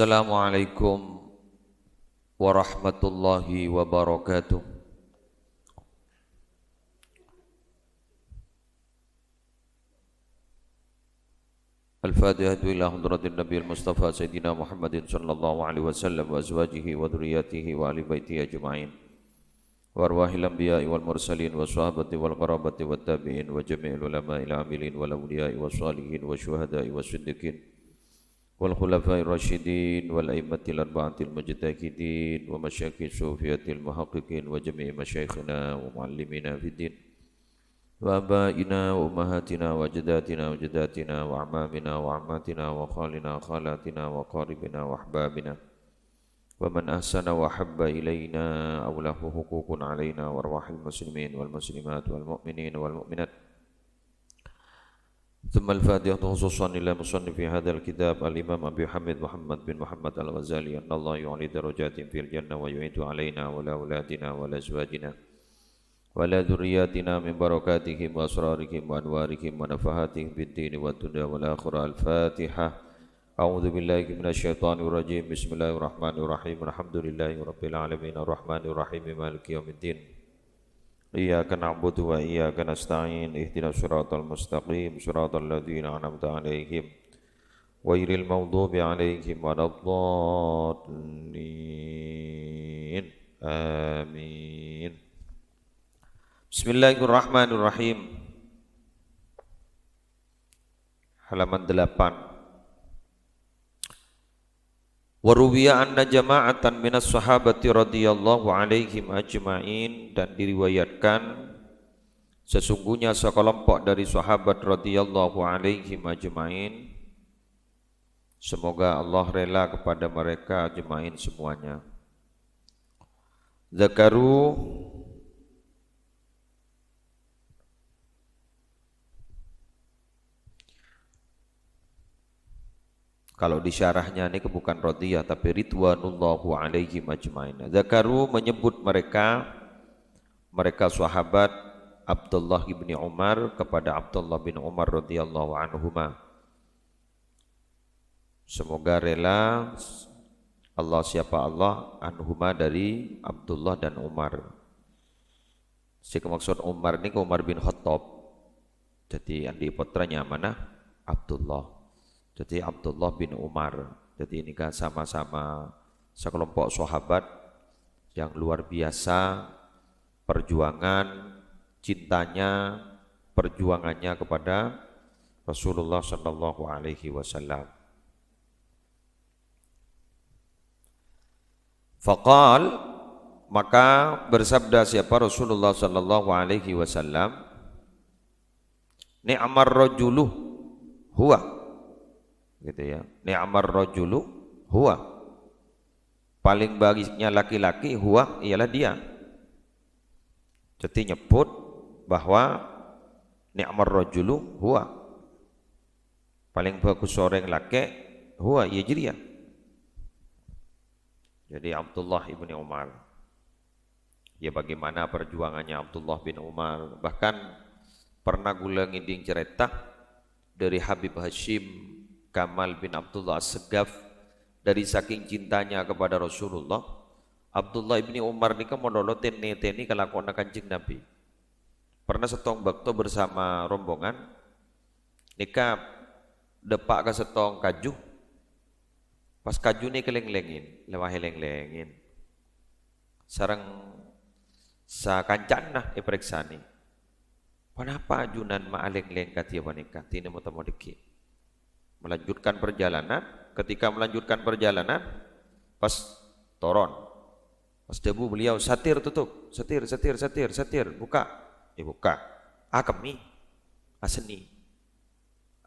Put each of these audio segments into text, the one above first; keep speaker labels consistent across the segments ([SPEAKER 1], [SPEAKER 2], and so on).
[SPEAKER 1] Assalamualaikum warahmatullahi wabarakatuh. Al-Fatihah ila hadratin Nabi Mustafa Sayyidina Muhammadin sallallahu alaihi wasallam wa azwajihi wa dhurriyyatihi wa ahli baitihi ajma'in wa arwahil anbiya'i wal mursalin wa sahabati wal qarabati wat tabi'in wa jami'il ulama'il amilin wal awliya'i was salihin wa syuhada'i was siddiqin wal khulafa'ir rasyidin wal a'immatil arba'atil mujtahidin wa masyayikh sufiyatil muhaqqiqin wa jami'i masyayikhina wa muallimina fid din wa abaina wa ummahatina wa jadatina wa jadatina wa amamina wa ammatina wa khalina khalatina wa qaribina wa ahbabina wa man ahsana wa habba ilayna aw lahu huququn alayna wa arwahil muslimin wal muslimat wal mu'minin wal mu'minat. Thumma al-Fatihah khususan ila musannif fi hadzal kitab al-Imam Abi Hamid Muhammad bin Muhammad Al-Ghazali annallahu yu'li darajatin fil jannah wa yu'itu alayna wa la auladina wa la azwajina wa la dhurriyyatina min barakatihim wa asrarihim wa anwarihim wa nafahatihim fid dini wa dunya wal akhirah. Al-Fatihah. A'udzu billahi minasyaitonir rajim. Bismillahirrahmanirrahim. Alhamdulillahi rabbil alamin arrahmanir rahim maliki yaumiddin. Iyyaka na'budu wa iyyaka nasta'in. Ihdinas siratal mustaqim. Siratal ladzina an'amta 'alaihim ghairil maghdubi 'alaihim waladdallin. Amin. Bismillahirrahmanirrahim. Halaman 8. Wa ruwiya anna jama'atan minas sahabati radhiyallahu alaihim ajma'in, dan diriwayatkan sesungguhnya sekelompok dari sahabat radhiyallahu alaihim ajma'in, semoga Allah rela kepada mereka ajma'in semuanya. Zakaru, kalau di syarahnya ini bukan radhiyah tapi ridwanullahu alaihim ajmain. Zakaru menyebut mereka sahabat Abdullah bin Umar kepada Abdullah bin Umar radhiyallahu anhuma. Semoga rela Allah, siapa Allah, anhuma dari Abdullah dan Umar. Si maksud Umar ini Umar bin Khattab. Jadi andi putranya mana? Abdullah. Jadi Abdullah bin Umar. Jadi ini kan sama-sama sekelompok sahabat yang luar biasa perjuangan cintanya, perjuangannya kepada Rasulullah sallallahu alaihi wasallam. Faqal, maka bersabda siapa Rasulullah sallallahu alaihi wasallam, ni'mar rajulu huwa, gitu ya. Ni'mar rajulu huwa, paling baiknya laki-laki, huwa ialah dia. Jadi nyebut bahwa ni'mar rajulu huwa, paling bagus seorang laki, huwa ia dia. Jadi Abdullah ibni Umar. Ya, bagaimana perjuangannya Abdullah bin Umar. Bahkan pernah gula ngiding cerita dari Habib Hashim Kamal bin Abdullah As-Segaf, dari saking cintanya kepada Rasulullah, Abdullah ibni Umar ini kan modolo teni kelakuan Kanjeng Nabi. Pernah setong bakto bersama rombongan, nikah depak ke setong kaju, pas kaju ini keleng-lengin, lewah heleng-lengin, sarang sa kancan nah iperiksani. Kenapa ajunan ma'aleng-leng katia wanika, tina mau dikit. Melanjutkan perjalanan, ketika melanjutkan perjalanan pas toron, pas debu beliau satir tutup, satir, buka, buka, kami, seni,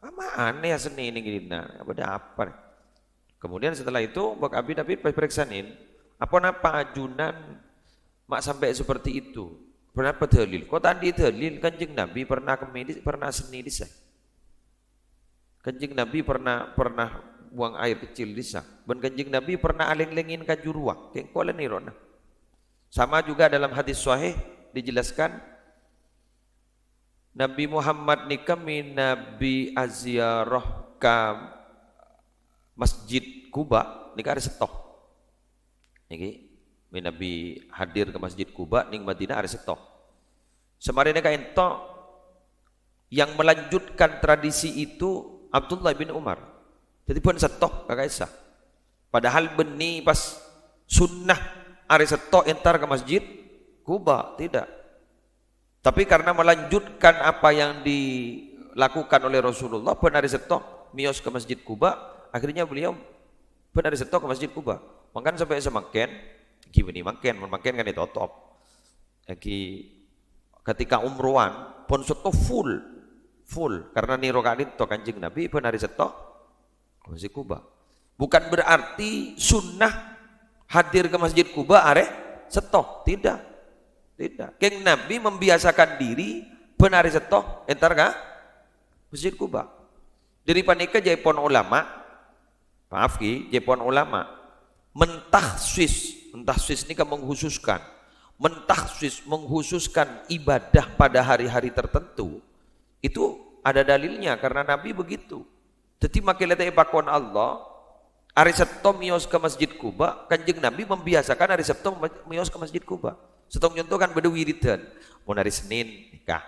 [SPEAKER 1] ama aneh seni ini gina, apa? Kemudian setelah itu bak abi periksanin, apa ajunan mak sampai seperti itu, kenapa dalil? Kok tadi dalil Kanjeng Nabi pernah pernah seni disah. Kanjeng Nabi pernah buang air kecil di sana. Dan Kanjeng Nabi pernah aleng-lengin kajurwa. Kengkolan irona. Sama juga dalam hadis sahih dijelaskan Nabi Muhammad ni kami Nabi aziarah ka Masjid Kuba nika are setoh. Niki Nabi hadir ke Masjid Kuba ning Madinah are setoh. Semarene ka ento yang melanjutkan tradisi itu Abdullah bin Umar. Jadi pun setoh kakaisa. Padahal beni pas sunnah are setoh entar ke Masjid Kuba, tidak. Tapi karena melanjutkan apa yang dilakukan oleh Rasulullah, pun are setoh mios ke Masjid Kuba, akhirnya beliau pun are setoh ke Masjid Kuba. Makan sampai semakin gini makin kan ditotop. Lagi ketika umrohan pun setoh full karena niro kadin to Kanjeng Nabi pun hari setoh Masjid Kuba. Bukan berarti sunnah hadir ke Masjid Kuba are setoh, tidak. Keng Nabi membiasakan diri pun hari setoh entar ka Masjid Kuba. Dari panika jaipon ulama, maaf ki, jaipon ulama mentahsis ini kan menghususkan ibadah pada hari-hari tertentu. Itu ada dalilnya karena Nabi begitu. Jadi makilete pakon Allah hari Sabtu mios ke Masjid Kuba, Kanjeng Nabi membiasakan hari Sabtu mios ke Masjid Kuba. Setong contoh kan beda wiridan. Mau hari Senin nikah,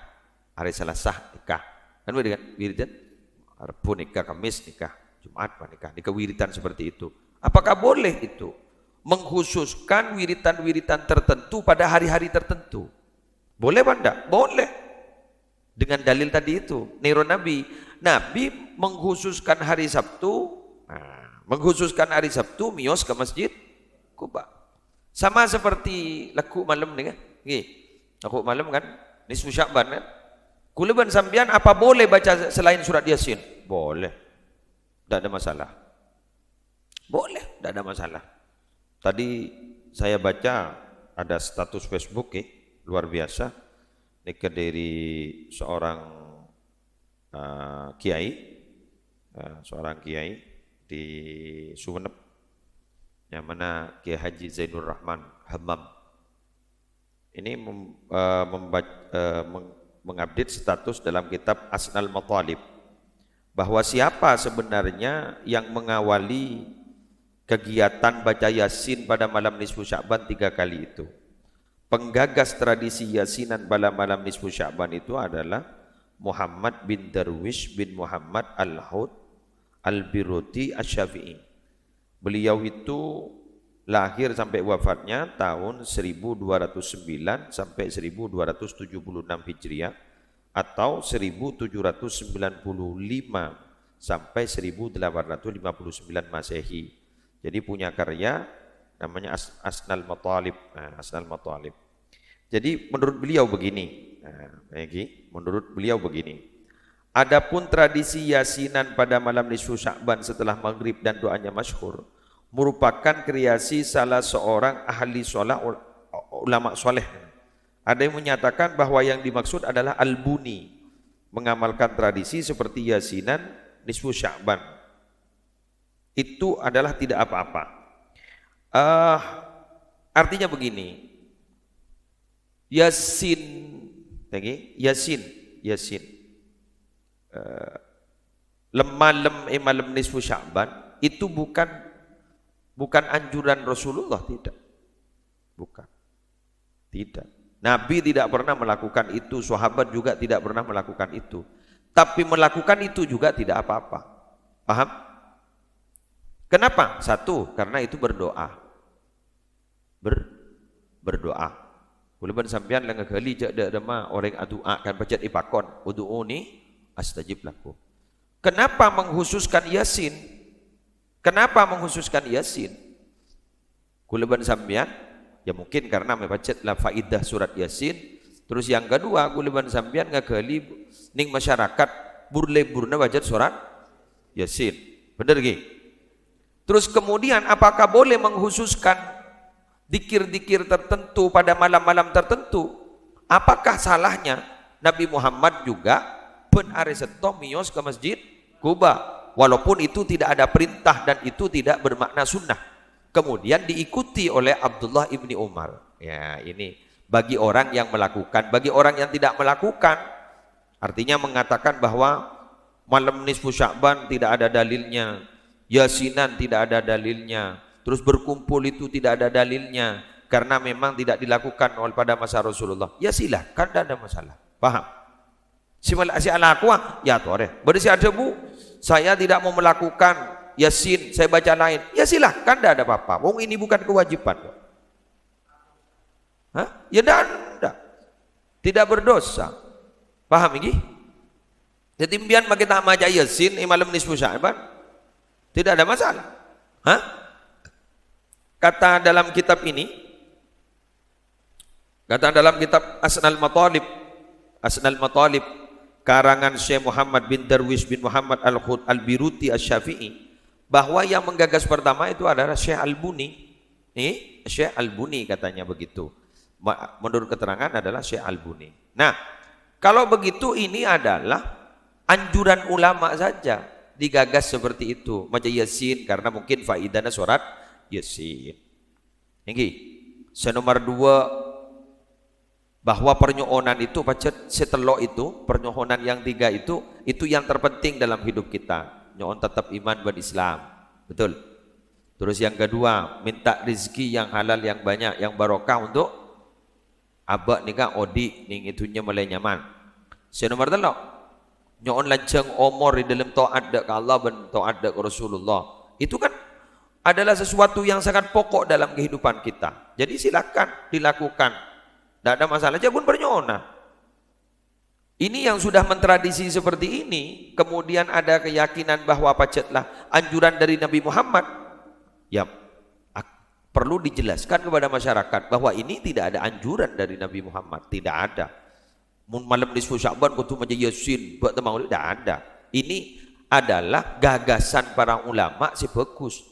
[SPEAKER 1] hari Selasa nikah. Kan beda kan wiridan? Rabu nikah, Kamis nikah, Jumat nikah wiridan seperti itu. Apakah boleh itu mengkhususkan wiritan-wiritan tertentu pada hari-hari tertentu? Boleh apa enggak? Boleh. Dengan dalil tadi itu, niro Nabi mengkhususkan hari Sabtu, mengkhususkan hari Sabtu mios ke Masjid Kuba. Sama seperti laku malam nih kan? Laku malam kan? Nisfu Sya'ban kan? Kuleban sambian apa boleh baca selain surat Yasin? Boleh. Tidak ada masalah. Boleh, tidak ada masalah. Tadi saya baca ada status Facebook luar biasa. Nikah dari seorang kiai di Sumeneb, yang mana Kiai Haji Zainur Rahman Hammam. Ini mengupdate status dalam kitab Asnal Matalib bahwa siapa sebenarnya yang mengawali kegiatan baca Yasin pada malam nisfu Sya'ban 3 kali itu. Penggagas tradisi Yasinan pada malam nisfu Sya'ban itu adalah Muhammad bin Darwish bin Muhammad Al-Hud Al-Biruti Asy-Syafi'i. Beliau itu lahir sampai wafatnya tahun 1209 sampai 1276 Hijriah atau 1795 sampai 1859 Masehi. Jadi punya karya namanya Asnal Matalib. Asnal Matalib. Jadi menurut beliau begini. Menurut beliau begini. Adapun tradisi Yasinan pada malam nisfu Sya'ban setelah maghrib dan doanya masyhur merupakan kreasi salah seorang ahli sholat ulama soleh. Ada yang menyatakan bahwa yang dimaksud adalah Al-Buni, mengamalkan tradisi seperti Yasinan nisfu Sya'ban. Itu adalah tidak apa-apa. Artinya begini, Yasin malam nisfu Sya'ban itu bukan anjuran Rasulullah, tidak. Nabi tidak pernah melakukan itu, sahabat juga tidak pernah melakukan itu. Tapi melakukan itu juga tidak apa-apa. Paham? Kenapa? Satu, karena itu berdoa. Berdoa. Kuliban sampean lang kali jak dama orang doa kan baca ipakon, ud'uni astajib lakum. Kenapa menghususkan Yasin? Kuliban sampean ya mungkin karena membaca la faidah surat Yasin. Terus yang kedua, kuliban sampean ngakali ning masyarakat burle-burna baca surat Yasin. Bener ge? Terus kemudian apakah boleh menghususkan dikir-dikir tertentu pada malam-malam tertentu? Apakah salahnya Nabi Muhammad juga pun are seto mios ke Masjid Kuba, walaupun itu tidak ada perintah dan itu tidak bermakna sunnah. Kemudian diikuti oleh Abdullah ibni Umar. Ya, ini bagi orang yang melakukan. Bagi orang yang tidak melakukan, artinya mengatakan bahwa malam nisfu Sya'ban tidak ada dalilnya, Yasinan tidak ada dalilnya. Terus berkumpul itu tidak ada dalilnya. Karena memang tidak dilakukan oleh pada masa Rasulullah. Ya silahkan, tidak ada masalah. Paham? Si alaku ya tore. Berisi ada bu, saya tidak mau melakukan Yasin, saya baca lain. Ya silahkan, tidak ada apa-apa. Wong ini bukan kewajiban. Hah? Ya tidak. Tidak berdosa. Paham ini? Jadi biar kita maca Yasin malam nisfu Sya'ban, tidak ada masalah. Hah? Kata dalam kitab ini, kata dalam kitab Asnal Matalib karangan Syekh Muhammad bin Darwish bin Muhammad Al-Biruti Asy-Syafi'i, bahwa yang menggagas pertama itu adalah Syekh Al-Buni. Syekh Al-Buni katanya begitu. Menurut keterangan adalah Syekh Al-Buni. Nah, kalau begitu ini adalah anjuran ulama saja digagas seperti itu. Maca Yasin karena mungkin faidahnya surat Yasin. Ini senomor 2, bahwa pernyohonan itu pacet setelok itu, pernyohonan yang 3 itu yang terpenting dalam hidup kita. Nyohon tetap iman berislam. Betul. Terus yang kedua, minta rezeki yang halal, yang banyak, yang barokah untuk abak nikah odi ning itunya mulai nyaman. Senomor 3, nyohon lancang umur di dalam taat ke Allah dan taat ke Rasulullah. Itu kan adalah sesuatu yang sangat pokok dalam kehidupan kita. Jadi silakan dilakukan. Tidak ada masalah, jangan bernyohona. Ini yang sudah mentradisi seperti ini, kemudian ada keyakinan bahwa pacetlah anjuran dari Nabi Muhammad. Ya, perlu dijelaskan kepada masyarakat bahwa ini tidak ada anjuran dari Nabi Muhammad, tidak ada. Malam nisfu Sya'ban kutu maca Yasin, buat maulid, tidak ada. Ini adalah gagasan para ulama si bagus.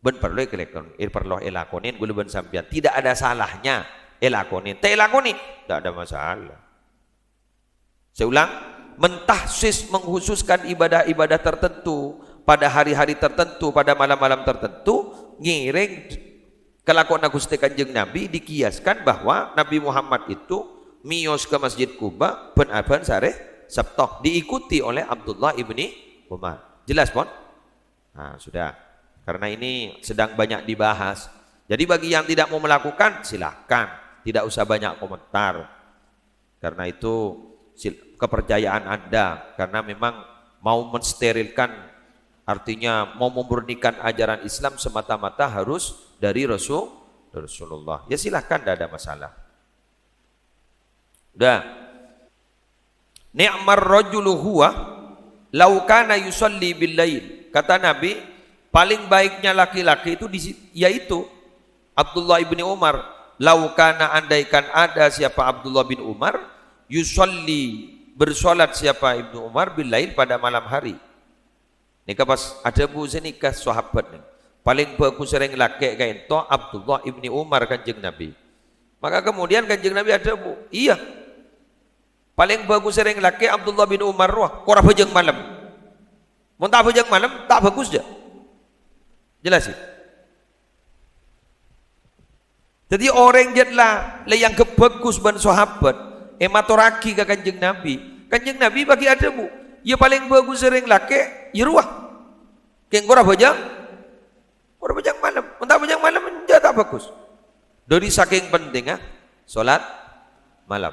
[SPEAKER 1] Ben perlu elakonin gula ben sampean. Tidak ada salahnya. Elakonin, tidak ada masalah. Saya ulang, mentahsis menghususkan ibadah-ibadah tertentu pada hari-hari tertentu, pada malam-malam tertentu, ngiring kelakuan Gusti Kanjeng Nabi dikiaskan bahwa Nabi Muhammad itu miyos ke Masjid Kuba ben sare Sabtoh, diikuti oleh Abdullah ibni Umar. Jelas pon? Nah, sudah. Karena ini sedang banyak dibahas. Jadi bagi yang tidak mau melakukan silahkan. Tidak usah banyak komentar. Karena itu kepercayaan Anda. Karena memang mau mensterilkan, artinya mau memurnikan ajaran Islam semata-mata harus dari Rasulullah. Ya silahkan, tidak ada masalah. Udah. Ni'mar rajulu huwa law kana yusalli bil lail. Kata Nabi, paling baiknya laki-laki itu yaitu Abdullah ibni Umar. Laukana andaikan ada siapa Abdullah bin Umar, yusalli bersolat siapa Ibnu Umar bilail pada malam hari. Nika pas ada bu nikah sahabat nih. Paling bagus sering laki kain to Abdullah ibni Umar kanjeng Nabi. Maka kemudian kanjeng Nabi ada bu, iya. Paling bagus sering laki Abdullah bin Umar wah, korah bejeng malam. Mau tak bejeng malam tak bagus je. Jelasin. Jadi orang jatlah yang kebagus ban sahabat ematoraki ke kanjeng Nabi. Kanjeng Nabi bagi ada bu, ya paling bagus sering laki, ya ruah. Keng korah bajang malam, entah bajang malam menjadi tak bagus. Dari saking pentingnya solat malam.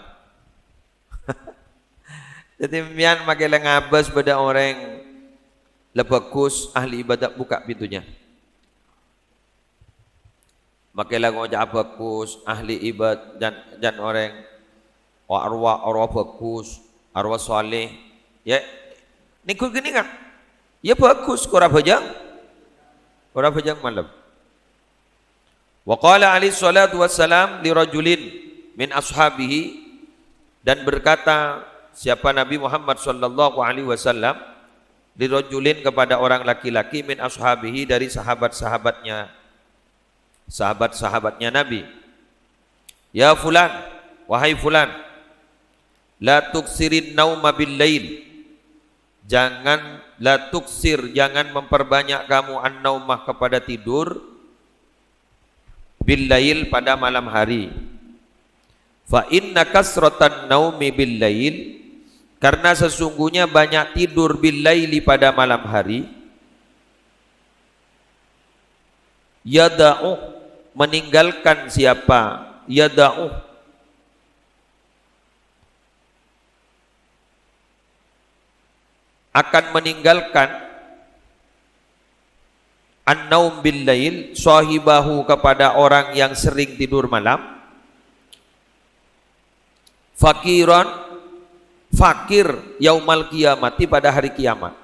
[SPEAKER 1] Jadi mian makai ngabas pada orang lebagus ahli ibadah buka pintunya. Makailah ngojak bagus, ahli ibad dan orang arwah bagus, arwah soleh. Ya, nikul gini kan? Ya bagus, korang bajang malam. Wa qala alaihi salatu wassalam li rajulin min ashabihi, dan berkata siapa Nabi Muhammad sallallahu alaihi wasallam li rajulin kepada orang laki-laki min ashabihi dari sahabat-sahabatnya Nabi. Ya fulan, wahai fulan, la tuksirin nauma bil lail. Jangan jangan memperbanyak kamu an-naumah kepada tidur bil lail pada malam hari. Fa inna kasratan naumi bil lail, karena sesungguhnya banyak tidur bil laili pada malam hari, Yada'u, meninggalkan siapa? Yada'u, akan meninggalkan an-naum bil lail, sahibahu, kepada orang yang sering tidur malam, fakiran, fakir, yaumal qiyamati, pada hari kiamat.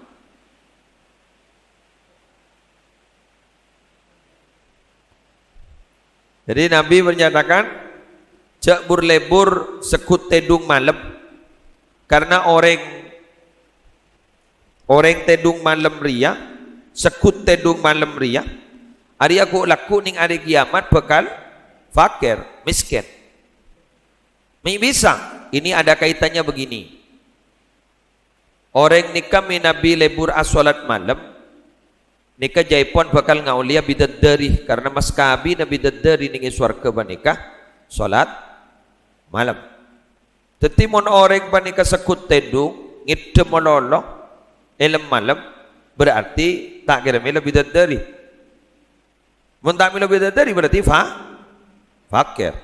[SPEAKER 1] Jadi Nabi menyatakan jak berlebur sekut tedung malam, karena orang tedung malam ria, sekut tedung malam ria, hari aku laku ning hari kiamat bakal fakir, miskin. Bisa, ini ada kaitannya begini. Orang nikah Nabi lebur asolat malam, nikah jaipon bakal ngaulia bidadari, karena maskabi na bidadari ning swarga banikah solat malam. Tetimon orang banikah sekut tedung ngidem mololo elem malam, berarti tak kira mila bidadari. Mun tak mila bidadari berarti fakir.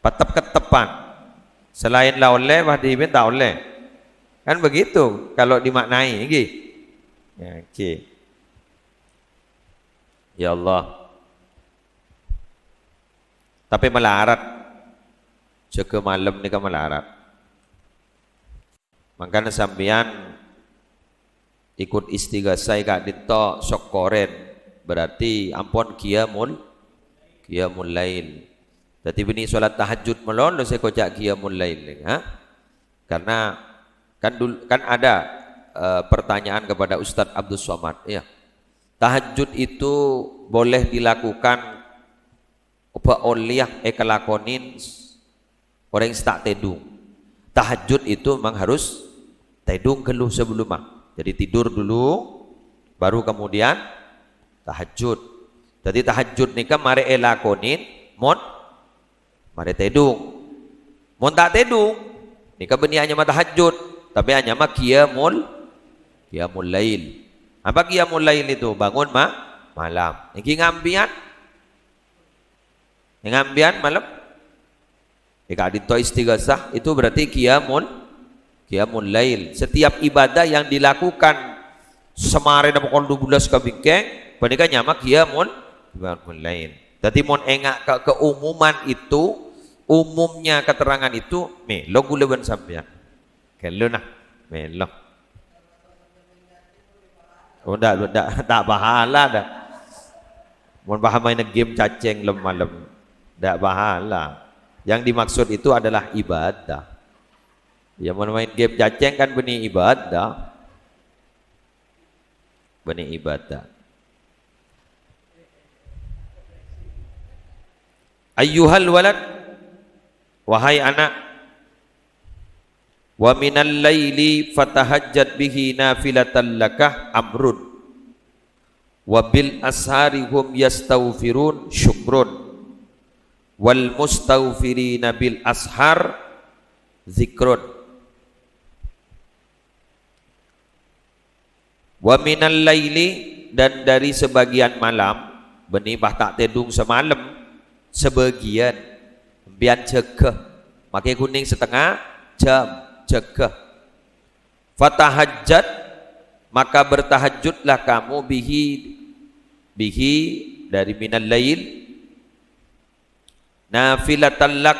[SPEAKER 1] Patap ketepan. Selain la oleh wahdi bin tak oleh. Kan begitu kalau dimaknai nggih. Ya, okey. Ya Allah. Tapi melarat. Jaga malam ni kan melarat. Makanya sampean ikut istighasah kak dito sok koren, berarti ampun qiyamul lail. Jadi bini solat tahajud melon saya kocak qiyamul lail, ha? Karena kan ada pertanyaan kepada Ustadz Abdul Somad, ya. Tahajud itu boleh dilakukan apa oleh kelakonin orang yang tak tedung. Tahajud itu memang harus tedung keluh sebelumnya. Jadi tidur dulu, baru kemudian tahajud. Jadi tahajud ni kan mari elakonin, mari tedung. Mon tak tedung, ni kan benih hanya tahajud, tapi hanya qiyamul lail. Apa qiyamul lail itu? Bangun malam. Ini ngambian malam. Jika dito istighasah itu berarti qiyamul lail. Setiap ibadah yang dilakukan semare dan pukul 12 ke bingkeng, panika nyama qiyamul lail. Jadi mon engak keumuman itu, umumnya keterangan itu melo guleban sampean. Kalau nah melo. Oh tak pahala dah. Mon paham main game cacing lem malam. Tak pahala. Yang dimaksud itu adalah ibadah. Ya mau main game cacing kan benih ibadah. Benih ibadah. Ayyuhal walad, wahai anak, wa minal laili fatahajjat bihi nafilatan lakah amrun wa bil ashari hum yastaghfirun syukrun wal mustaghfirina bil ashar zikrun. Wa minal laili, dan dari sebagian malam, benih bah tak tedung semalam, sebagian bian cegah, makai kuning setengah jam cegah. Fatahajjat, maka bertahajudlah kamu bihi dari minal lail, nafilatan lak,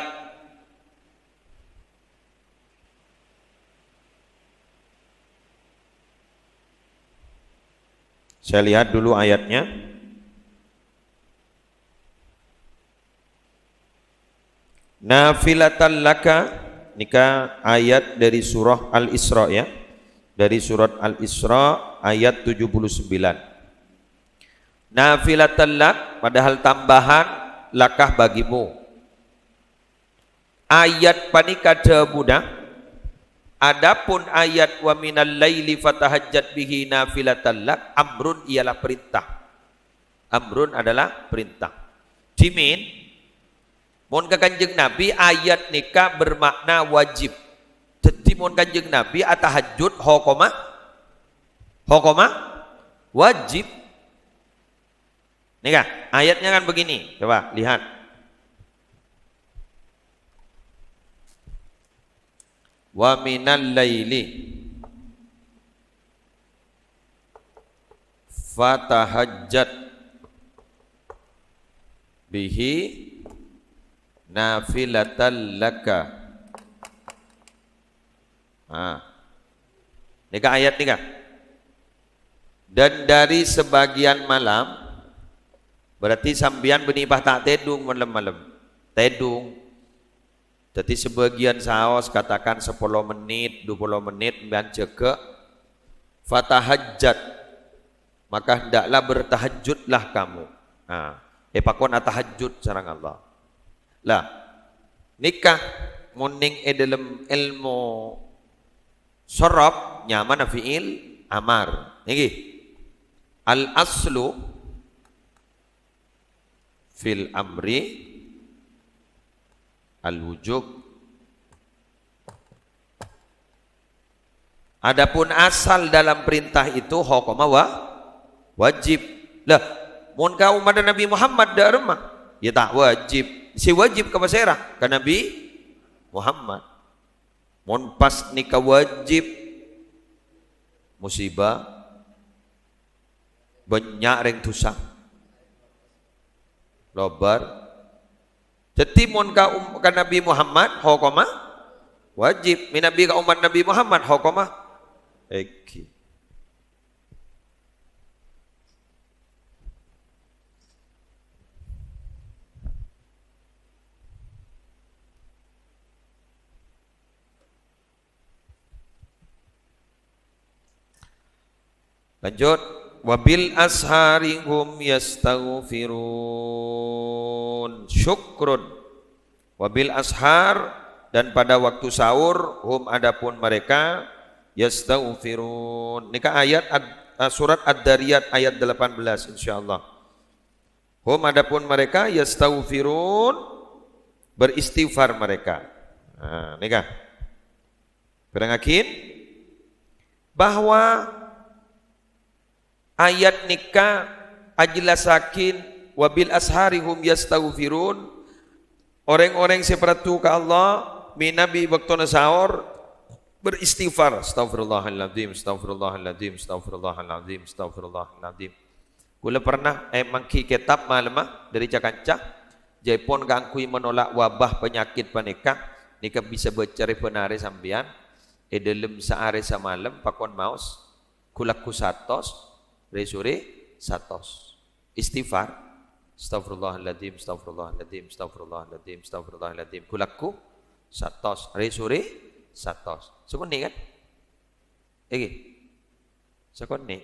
[SPEAKER 1] saya lihat dulu ayatnya. Nafilatan laka, nikah ayat dari surah Al-Isra, ya. Dari surat Al-Isra ayat 79. Nafilatan lak, padahal tambahan lakah bagimu. Ayat panika mudah. Adapun ayat wa minal laili fatahajjat bihi nafilatan lak, amrun ialah perintah. Amrun adalah perintah. Jimin, mon ka Kanjeng Nabi ayat nikah bermakna wajib. Jadi mon Kanjeng Nabi atahajud hokoma wajib. Nih kah? Ayatnya kan begini. Coba lihat. Wa minal laili fatahajjat bihi nafilatan laka. Ini kah ayat nih kah? Dan dari sebagian malam, berarti sambian benibah tak tedung malam-malam. Tedung. Jadi sebagian saos katakan 10 menit, 20 menit dan cekek fatahajjat, maka hendaklah bertahajudlah kamu. Pakon atahajud sareng Allah. Lah, nikah muning dalam ilmu sorab nyaman fiil amar. Niki al aslu fil amri al-wujub. Adapun asal dalam perintah itu hukuma wajib. Lah, mun ka umat Nabi Muhammad da remah, ya tak wajib. Si wajib ka masyarah ka Nabi Muhammad. Mun pas nikah wajib musibah banyak reng tusah. Lobar jadi mun ka Nabi Muhammad hukuma wajib, min nabi ka umat Nabi Muhammad hukuma eki. Lanjut, wabil ashari hum yastaghfirun syukrun. Wabil ashar, dan pada waktu sahur, hum adapun mereka yastaghfirun. Ini kan ayat surat Ad-Dariyat ayat 18 insyaallah. Hum adapun mereka yastaghfirun, beristighfar mereka. Ini kan berangakin bahwa ayat nikah ajlasakin wabil asharihum yastaghfirun, orang-orang seperti ka Allah minabi waktu sahur beristighfar, astagfirullahaladzim, astagfirullahaladzim, astagfirullahaladzim, astagfirullahaladzim. Kula pernah mangki kitab malamah dari Cakancah, jaipun kangkui menolak wabah penyakit panikah, nikah bisa bercari penari sambian dalam sehari semalam pakon maus kulaku satos resure satos istighfar, astagfirullahaladzim, astagfirullahaladzim, astagfirullahaladzim, astagfirullahaladzim, kulaku satos resure satos. Sekone kan? Iki. Sekone.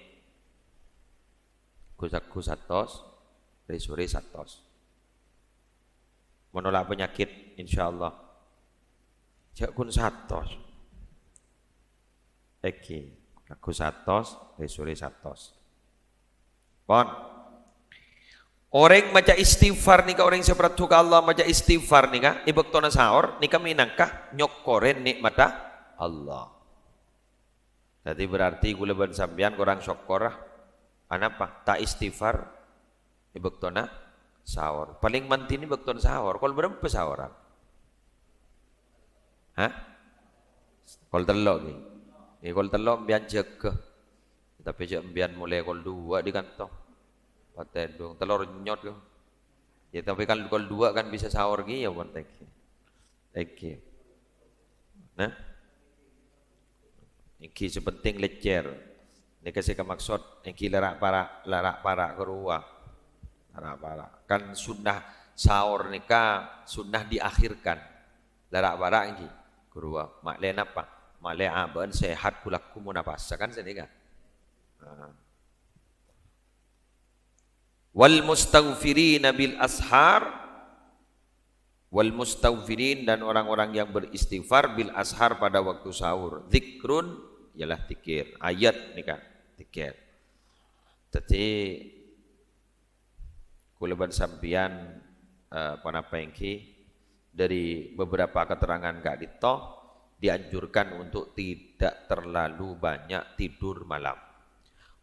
[SPEAKER 1] Kulaku satos resure satos. Menolak penyakit insyaallah. Jak kun satos. Iki. Kulaku satos resure satos. Pon. Orang maca istighfar nika, orang seperti Allah maca istighfar nika ibektona sahur nika minangkah nyokoren nikmata Allah. Jadi berarti kula ban sampean kurang syukur anapa tak istighfar ibektona sahur. Paling mantini ibektona sahur. Kol berapa sahuran? Hah? Kol telok ni. Kol telok mbian jeke. Tapi jek mbian mulai kol 2 di kantong. Patedung telur nyot yo. Ya tapi kalau kol 2 kan bisa sahur gi ya pon teki. Teki. Nah. Iki sepenting lecer. Ini kasih ke maksud iki larak para keruah. Larak para. Kan sunnah sahur nika sunnah diakhirkan. Larak para iki keruah. Makle napa? Makle aban sehat kulaku munapasa kan sedika. Wal mustaghfirin bil ashar, wal mustaghfirin dan orang-orang yang beristighfar bil ashar pada waktu sahur. Zikrun ialah zikir. Ayat ni kan zikir. Jadi kula ban sampeyan panapa engki dari beberapa keterangan Kak Dito dianjurkan untuk tidak terlalu banyak tidur malam.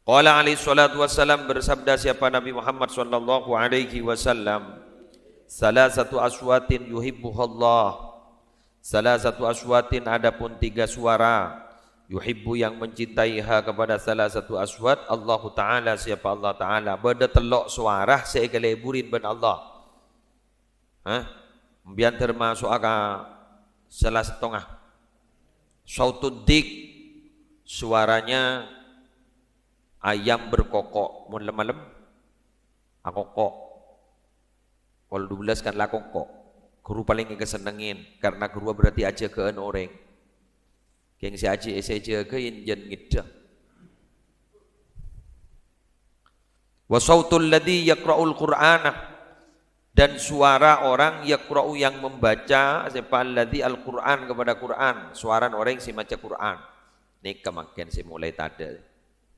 [SPEAKER 1] Qala alaihi salatu wassalam, bersabda siapa Nabi Muhammad sallallahu alaihi wasallam, salasatu aswatin yuhibbuhullah. Salasatu aswatin, adapun 3 suara, yuhibbu yang mencintaiha kepada salah satu aswat, Allah Ta'ala, siapa Allah Ta'ala, beda telok suara seekaleburin ben Allah. Biar termasuk salah setengah. Sautud dik, suaranya ayam berkokok, mun malam akokok. Kalau 12 kan lah kokok. Guru paling kesenengin karena guru berarti aja ke orang. Yang si aji saja ke jen ngidah. Wa sautul ladzi yaqra'ul Qur'ana, dan suara orang yaqra'u yang membaca siapa alladzi al-Qur'an kepada Quran, suara orang si maca Quran. Nikah makin si mulai tada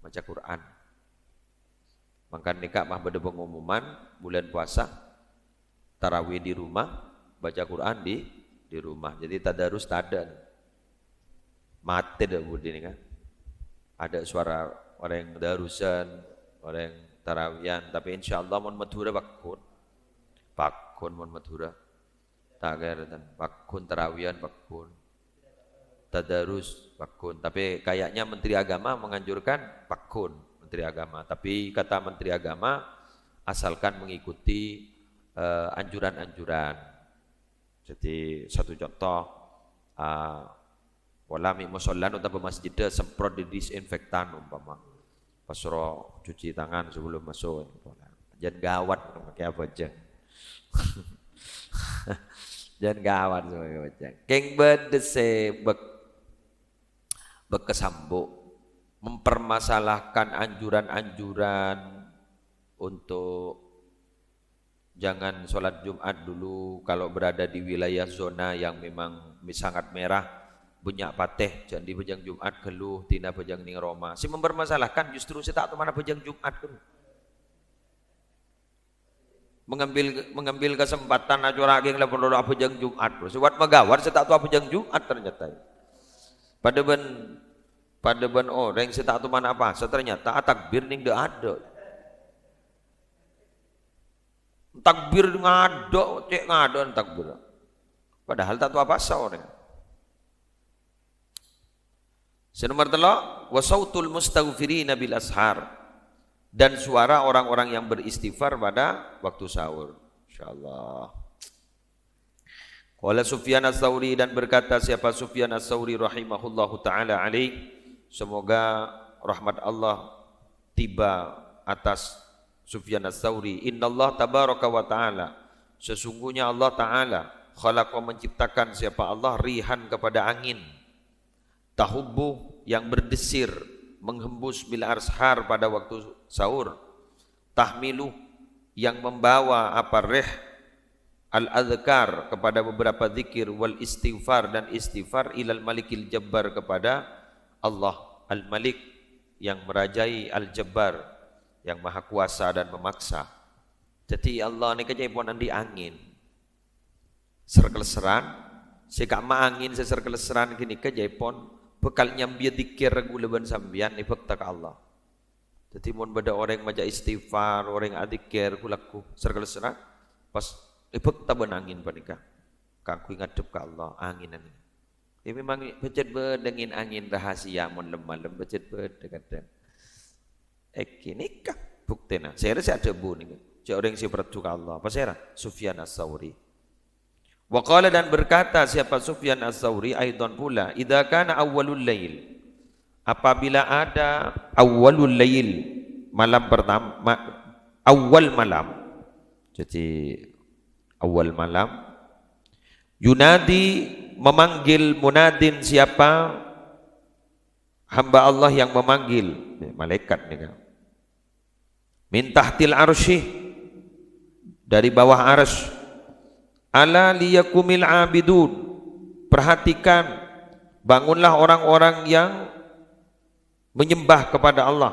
[SPEAKER 1] maca Quran. Makan nikah mah beda pengumuman bulan puasa tarawih di rumah, baca Quran di rumah. Jadi tadarus tada. Mati dah budi ni kan. Ada suara orang yang darusan, orang yang tarawian, tapi insyaallah mon madhura bakun mon madhura. Tak kira bakun tarawian bakun. Tadarus bakun, tapi kayaknya Menteri Agama menganjurkan bakun, Menteri Agama. Tapi kata Menteri Agama asalkan mengikuti anjuran-anjuran. Jadi satu contoh, walami musollan atau masjid semprot di disinfektan umpama pas cuci tangan sebelum masuk. Jangan gawat pakai apa aja. Jangan gawat pakai apa aja. Keng bedese bekesambuk mempermasalahkan anjuran-anjuran untuk jangan sholat Jumat dulu kalau berada di wilayah zona yang memang sangat merah. Bunyak pateh jadi bejang Jumat keluh tina bejang ning Roma. Si mempermasalahkan justru saya tak tahu mana bejang Jumat tu. Mengambil kesempatan acara ageng lah perlu bejang Jumat. Sebab megawar saya tak tahu bejang Jumat ternyata. Pada ben orang saya tak tahu mana apa. Ternyata takbir ning dah ada. Takbir ngado, cek ngado takbir. Padahal tak tahu apa orang. Senomor 3, wasautul mustaghfirina bil ashar, dan suara orang-orang yang beristighfar pada waktu sahur. Insyaallah. Qala Sufyan Ats-Tsauri, dan berkata siapa Sufyan Ats-Tsauri rahimahullahu taala alaih, semoga rahmat Allah tiba atas Sufyan Ats-Tsauri. Innallah tabaraka wa taala, sesungguhnya Allah taala khalaqa, menciptakan siapa Allah, rihan kepada angin, tahubbu yang berdesir menghembus bil arshar pada waktu sahur, tahmilu yang membawa apa rih al adhkar kepada beberapa zikir, wal istighfar dan istighfar, ilal malikil jabbar kepada Allah al malik yang merajai, al jabbar yang maha kuasa dan memaksa. Jadi Allah ni kejaipuan andi angin serkeleseran sikama angin seserkeleseran kini kejaipuan bekal nyambia dikir gulaban sambian ibak tak Allah. Jadi mun beda orang maja istighfar, orang adikir kulaku serkeleseran pas ibak taban angin panika. Kangku ngadep ka Allah anginan. Ini memang becet bedengin angin rahasia mun lemah becet bedekatan. Nikah buktena. Saya rasa ada bu ni. Cak orang si pertu ka Allah. Apa saya? Sufyan Ats-Tsauri. Wa qala, dan berkata siapa Sufyan Ats-Tsauri aidan pula, idza kana awwalul lail, apabila ada awwalul lail, malam pertama, awal malam. Jadi awal malam, yunadi memanggil munadin, siapa hamba Allah yang memanggil, malaikat ni kan. Min tahtil arsy, dari bawah arsy. Ala liyakumil abidun, perhatikan, bangunlah orang-orang yang menyembah kepada Allah.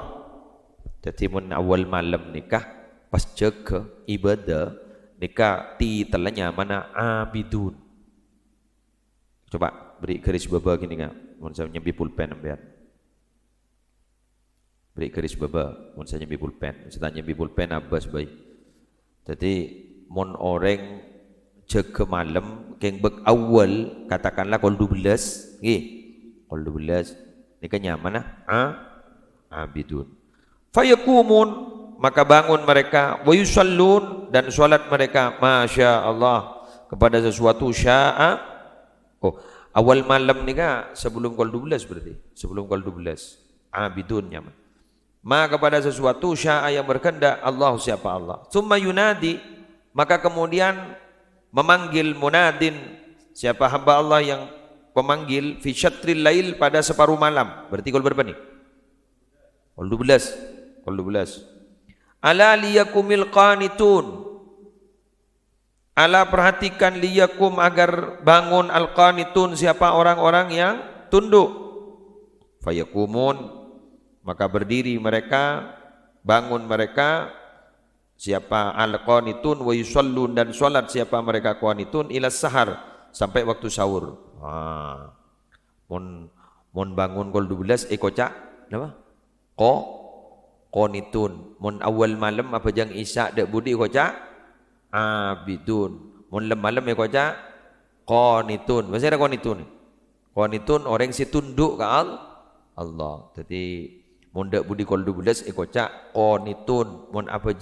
[SPEAKER 1] Jadi mun awal malam nikah pas jaga ibadah nikah titelnya mana abidun. Coba beri garis bawah gini kan, mun saya nyambi pulpen ambiar. beri garis baba mun saya nyambi pulpen saya nyambi pulpen abas baik jadi mun orang jaga malam keng bek awal katakanlah kol 12 nggih kol 12 ni kan nyaman abidun fayakumun maka bangun mereka wa yusallun dan salat mereka masya Allah kepada sesuatu syaa awal malam ni kan sebelum kol 12 berarti sebelum kol 12 abidun nyaman kepada sesuatu syaa yang berkehendak Allah siapa Allah summa yunadi maka kemudian memanggil munadin siapa hamba Allah yang pemanggil fi syatril lail pada separuh malam berarti kol berapa nih kol 12 ala liyakumil qanitun ala perhatikan liyakum agar bangun al qanitun siapa orang-orang yang tunduk fayakumun maka berdiri mereka bangun mereka siapa al-qanitun wa yusallun dan salat siapa mereka qanitun ila sahar sampai waktu sahur. Mun bangun kol 12 kocak napa? Qanitun. Mun awal malam apa jang isya dak budi kocak abidun. Mun malam kocak qanitun. Bahasa ada qanitun. Qanitun orang si tunduk ke Allah. Jadi mun dak budi kol 12 kocak qanitun. Mun apa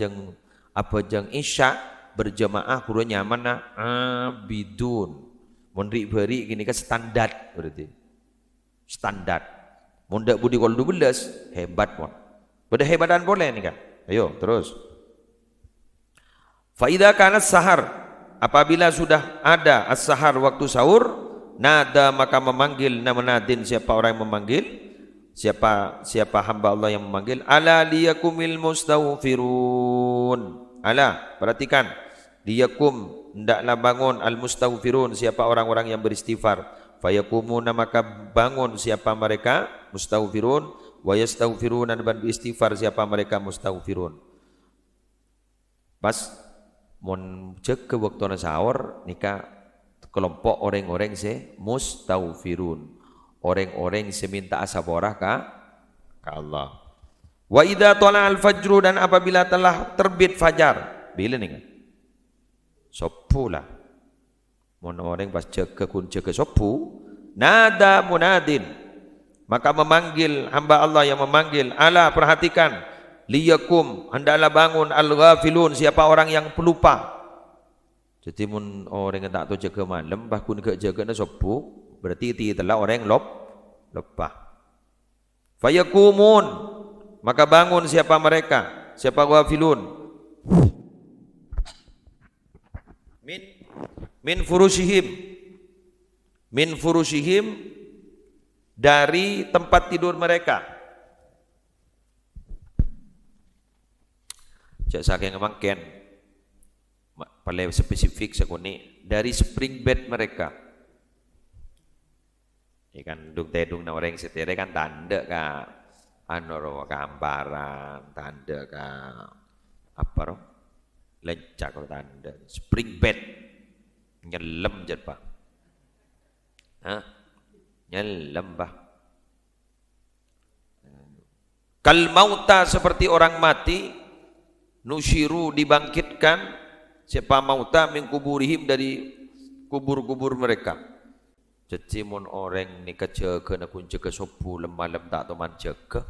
[SPEAKER 1] jang isya berjamaah kurangnya mana abidun mun beri gini kan standar berarti standar mun dak budi kol 12 hebat pun pada hebatan boleh nih kan ayo terus fa idza kana sahar apabila sudah ada as-sahar waktu sahur nada maka memanggil namanadin siapa orang yang memanggil siapa hamba Allah yang memanggil ala liyakumil mustaghfirun ala perhatikan liyakum hendaklah bangun al mustaghfirun siapa orang-orang yang beristighfar fayakumuna maka bangun siapa mereka mustaghfirun wa yastaghfiruna dan beristighfar siapa mereka mustaghfirun pas mun cek ke waktu sahur nikah kelompok orang-orang se mustaghfirun orang-orang seminta asaborah ka Allah. Wa idza tala al-fajru dan apabila telah terbit fajar. Bila nih kan? Sopu lah. Mun orang pas jaga kun jaga sopu, nada munadin. Maka memanggil hamba Allah yang memanggil, ala perhatikan, liyakum hendaklah bangun al-ghafilun siapa orang yang pelupa. Jadi mun orang yang tak tahu jaga malam, bah kun ke jaga na sopu, berarti telah orang yang lupa. Fayakumun maka bangun siapa mereka siapa ghafilun min furushihim dari tempat tidur mereka jak saking mangken paling spesifik sakuni dari spring bed mereka ikan dung tedung na orang setere kan tanda ka anoro gambaran tanda ka apa roh lencak kalau tanda spring bed nyelam jet pak nyelam bah kal mauta seperti orang mati nusyiru dibangkitkan siapa mauta min kuburihim dari kubur-kubur mereka. Jadi mun orang nikah jaga nak kun jaga sopu malam tak tahu man jaga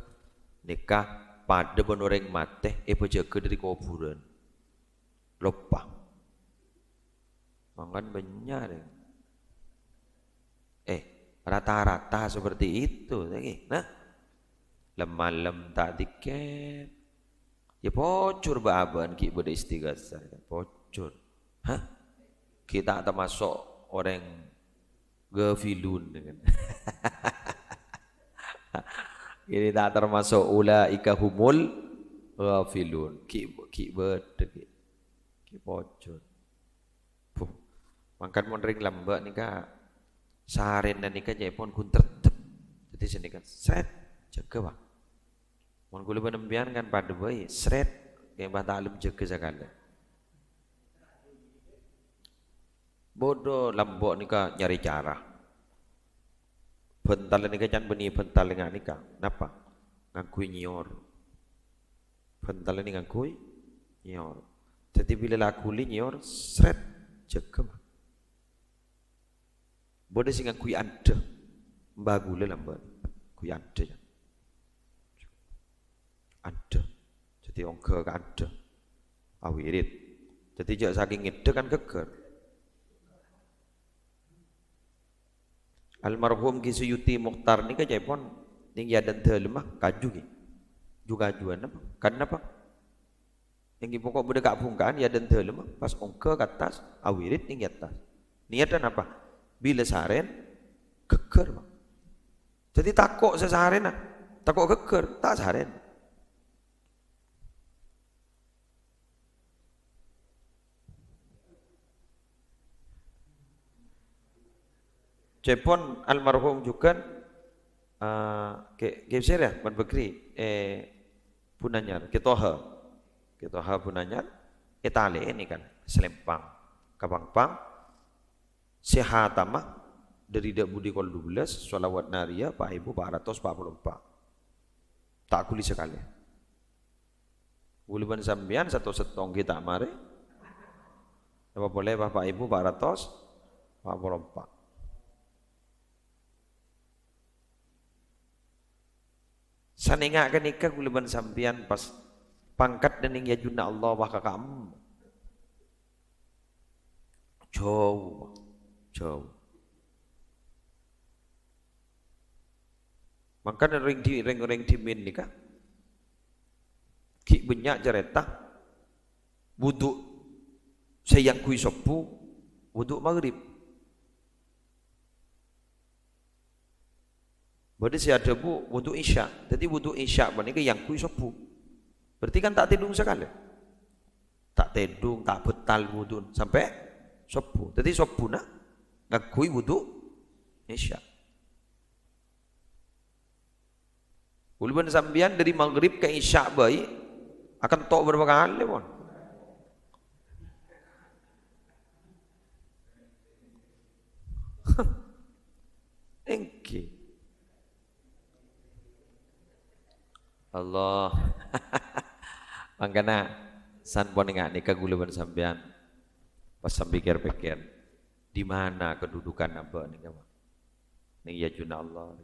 [SPEAKER 1] nikah pada pun orang mati jaga dari kuburan lupa mangan benyar rata-rata seperti itu lagi nah malam tak diket ya pocur baban ki berde istighasah pocur kita termasuk orang ghafilun dengan ini tak termasuk ulaika humul ghafilun ki berde ki pocor mangkan mon ring lambak nika saren dan nika jepon kun tertep jadi sini kan sret jaga bang mon kula penembian kan pada bayi sret kayak bah taklum jaga sakala bodoh lambok nika nyari cara bental nika can beni bental dengan nika napa ngaku nyior kental ni ngakui nyor. Jadi bila laku li nyor seret jegem. Boleh sing ngakui ada. Bagule lambat. Kui ada ya. Ada. Jadi ongke ka ada. Awirit. Jadi jak saking ngede kan geger. Almarhum Ki Suyuti Mukhtar ni kejepon ning yadan telemah kaju ki. Juga juan apa? Kan apa? Yang pokok bude kak bungkaan yadan telemah pas ongke ke atas awirit ning atas. Niatan apa? Bila saren geger, Bang. Jadi takok sesaren nah. Takok geger, tak saren. Jepon almarhum juga ke ya Ban Bekri Punanyar Ketoha Punanyar Itali ini kan Selempang Kapangpang Sehatama dari dak budi kol 12 sholawat naria Pak Ibu 444 tak kuli sekali Buluban sambian satu setong kita mare apa boleh Bapak Ibu 444 Saninga kan nikah gulaban sampian pas pangkat dan ya junna Allah wah kakam. Jauh. Makanya ring dimin nikah. Ki banyak cerita. Wuduk sayang kui sopu wuduk maghrib. Berarti saya ada bu wudhu isya. Jadi wudhu isya ini yang kui sopu. Berarti kan tak tedung sekali. Tak tedung, tak betal wudhu sampai sopu. Jadi sopu nak ngakui wudhu isya. Uluban sambian dari maghrib ke isya baik akan tok berapa kali pun. Engki. Allah mangkana san pon ngak nikah gulaban sampean pas pikir-pikir di mana kedudukan apa nikah ning ya juna Allah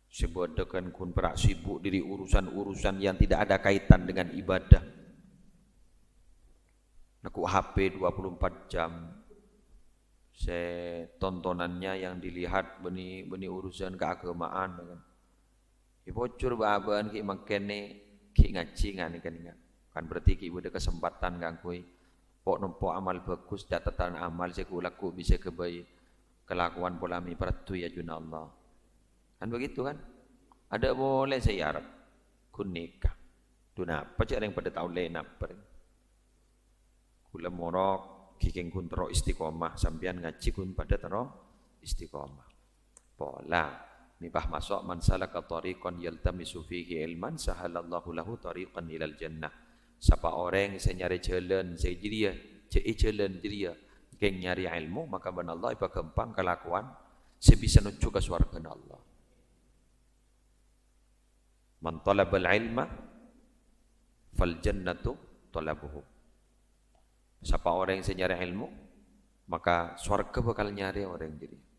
[SPEAKER 1] sebodokan kun perak sibuk diri urusan-urusan yang tidak ada kaitan dengan ibadah aku HP 24 jam tontonannya yang dilihat beni urusan keagamaan kan bocor baban ki makene ki ngaji ngani kan berarti ki ada kesempatan gangkui pok nempo amal bagus catatan amal saya laku bisa kebaik kelakuan polami peratu ya juna Allah kan begitu kan ada boleh saya Arab kun nikah tuna apa cak yang pada tahu lain apa kula morok kikeng kun tero istiqomah sambian ngaji kun pada tero istiqomah pola Mipah masuk man salaka tariqan yaltamisu fihi ilman sahalallahu lahu tariqan ilal jannah. Siapa orang yang nyari jalan saya jiria, jalan jiria, keng nyari ilmu maka ban Allah ipa gampang kelakuan sebisa nuju ke surga Allah. Man talabal ilma fal jannatu talabuhu. Siapa orang yang nyari ilmu maka surga bakal nyari orang diri.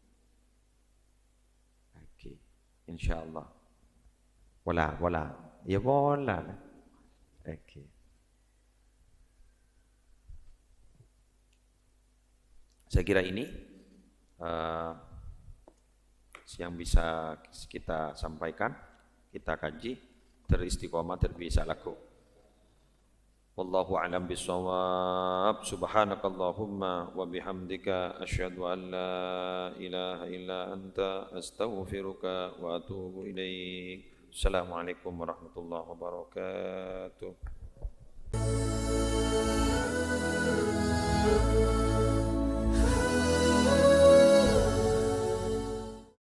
[SPEAKER 1] InsyaAllah. Wala. Ya wala. Okay. Saya kira ini yang bisa kita sampaikan, kita kaji, teristiqomah, terbiasa laku. Wallahu a'lam bissawab. Subhanakallahumma wa bihamdika asyhadu an la ilaha illa anta astaghfiruka wa atubu ilaik. Assalamualaikum warahmatullahi wabarakatuh.